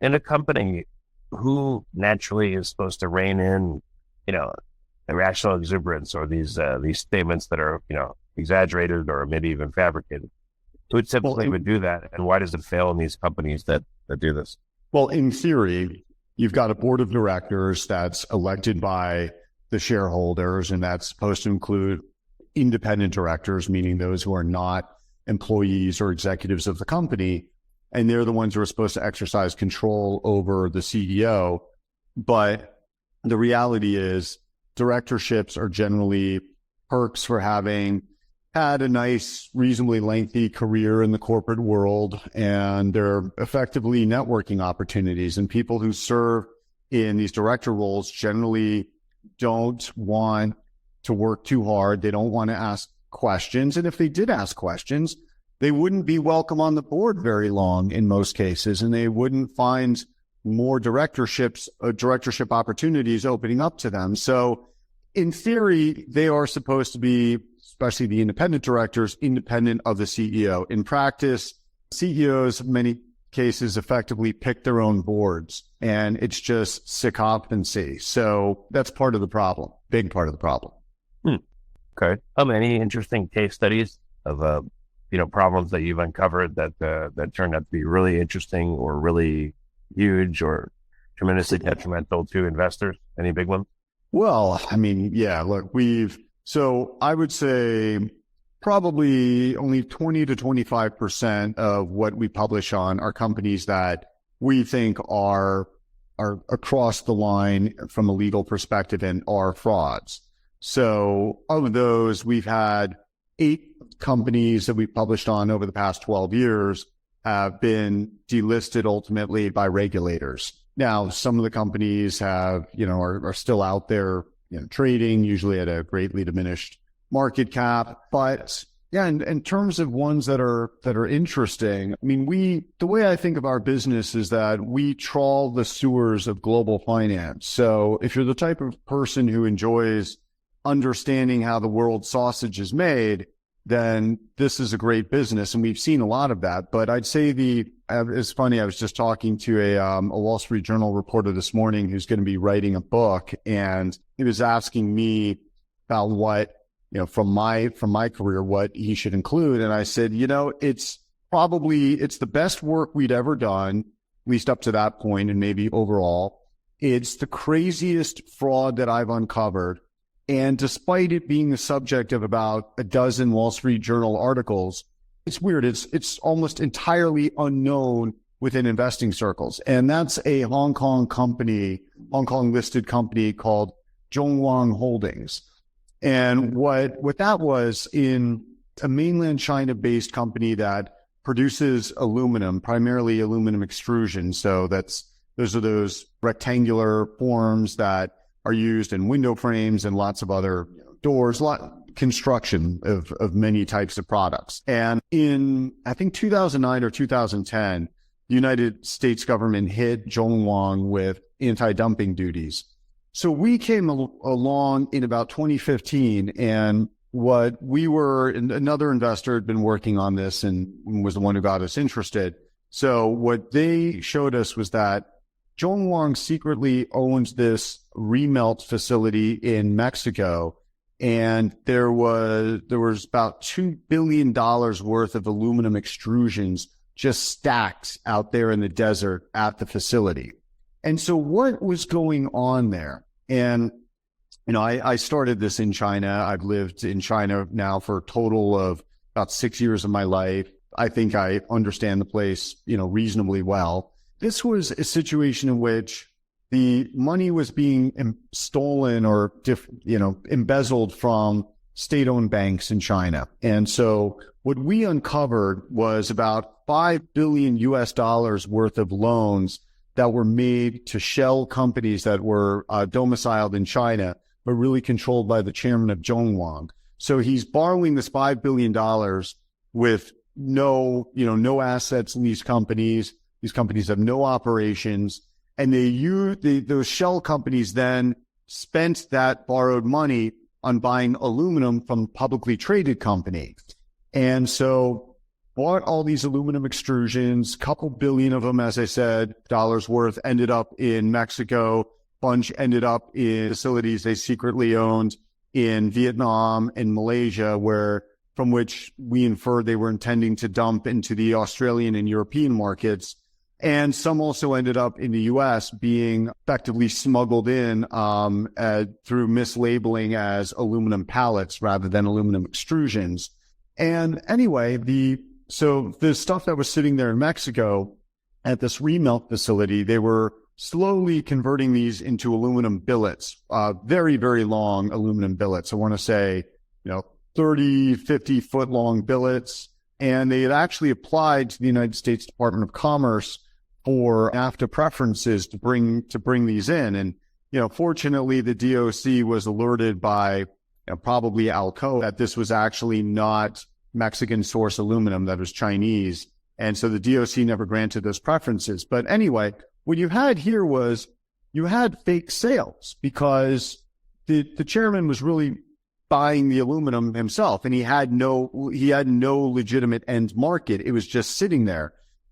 in a company, who naturally is supposed to rein in, irrational exuberance or these statements that are, exaggerated or maybe even fabricated? Who Well, typically would do that, and why does it fail in these companies that do this? well, in theory, you've got a board of directors that's elected by the shareholders, and that's supposed to include independent directors, meaning those who are not employees or executives of the company. And they're the ones who are supposed to exercise control over the CEO. But the reality is directorships are generally perks for having had a nice, reasonably lengthy career in the corporate world, and they're effectively networking opportunities. And people who serve in these director roles generally don't want to work too hard. They don't want to ask questions. And if they did ask questions, they wouldn't be welcome on the board very long in most cases, and they wouldn't find more directorship opportunities opening up to them. So in theory, they are supposed to be, especially the independent directors, independent of the CEO. In practice, CEOs, in many cases, effectively pick their own boards, and it's just sycophancy. So that's part of the problem, big part of the problem. Okay. Any interesting case studies of problems that you've uncovered that turned out to be really interesting or really huge or tremendously detrimental to investors? Any big ones? Well, I mean, yeah, look, so I would say probably only 20 to 25% of what we publish on are companies that we think are across the line from a legal perspective and are frauds. So of those, we've had 8 companies that we've published on over the past 12 years have been delisted ultimately by regulators. Now, some of the companies have, are still out there, trading, usually at a greatly diminished market cap. But yeah, in terms of ones that are interesting, I mean, the way I think of our business is that we trawl the sewers of global finance. So if you're the type of person who enjoys understanding how the world's sausage is made, then this is a great business. And we've seen a lot of that. But I'd say it's funny, I was just talking to a Wall Street Journal reporter this morning who's going to be writing a book. And he was asking me about what, from my career, what he should include. And I said, it's the best work we'd ever done, at least up to that point, and maybe overall. It's the craziest fraud that I've uncovered. And despite it being the subject of about a dozen Wall Street Journal articles, it's weird. It's almost entirely unknown within investing circles. And that's a Hong Kong listed company called Zhong Wang Holdings. And what that was, in a mainland China-based company that produces aluminum, primarily aluminum extrusion. So those are those rectangular forms that are used in window frames and lots of other doors, construction of many types of products. And in, I think, 2009 or 2010, the United States government hit Zhong Wang with anti-dumping duties. So we came along in about 2015, and another investor had been working on this and was the one who got us interested. So what they showed us was that Zhong Wang secretly owns this Remelt facility in Mexico, and there was about $2 billion worth of aluminum extrusions just stacked out there in the desert at the facility. And so what was going on there? And, I started this in China. I've lived in China now for a total of about 6 years of my life. I think I understand the place, reasonably well. This was a situation in which the money was being stolen or, embezzled from state-owned banks in China. And so what we uncovered was about $5 billion worth of loans that were made to shell companies that were domiciled in China, but really controlled by the chairman of Zhong Wang. So he's borrowing this $5 billion with no assets in these companies. These companies have no operations, and those shell companies then spent that borrowed money on buying aluminum from publicly traded companies. And so bought all these aluminum extrusions, couple billion of them, as I said, dollars worth, ended up in Mexico. Bunch ended up in facilities they secretly owned in Vietnam and Malaysia, from which we inferred they were intending to dump into the Australian and European markets. And some also ended up in the U.S. being effectively smuggled in through mislabeling as aluminum pallets rather than aluminum extrusions. And anyway, the stuff that was sitting there in Mexico at this remelt facility, they were slowly converting these into aluminum billets, very, very long aluminum billets. I want to say, 30, 50 foot long billets. And they had actually applied to the United States Department of Commerce for NAFTA preferences to bring these in. And, fortunately, the DOC was alerted by probably Alcoa that this was actually not Mexican source aluminum, that was Chinese. And so the DOC never granted those preferences. But anyway, what you had here was you had fake sales because the chairman was really buying the aluminum himself, and he had no legitimate end market. It was just sitting there.